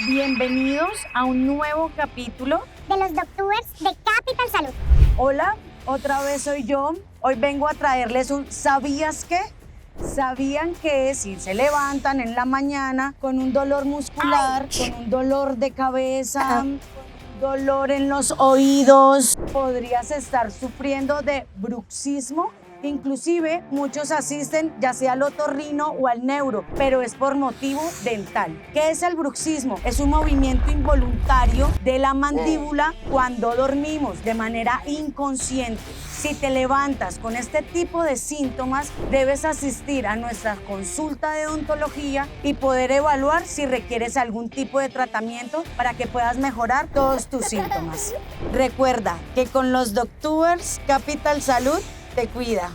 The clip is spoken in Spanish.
Bienvenidos a un nuevo capítulo de los Doctubers de Capital Salud. Hola, otra vez soy yo. Hoy vengo a traerles un ¿sabías qué? ¿Sabían que si se levantan en la mañana con un dolor muscular, con un dolor de cabeza, con un dolor en los oídos, podrías estar sufriendo de bruxismo? Inclusive muchos asisten ya sea al otorrino o al neuro, pero es por motivo dental. ¿Qué es el bruxismo? Es un movimiento involuntario de la mandíbula cuando dormimos de manera inconsciente. Si te levantas con este tipo de síntomas, debes asistir a nuestra consulta de odontología y poder evaluar si requieres algún tipo de tratamiento para que puedas mejorar todos tus síntomas. Recuerda que con los Doctubers Capital Salud te cuida.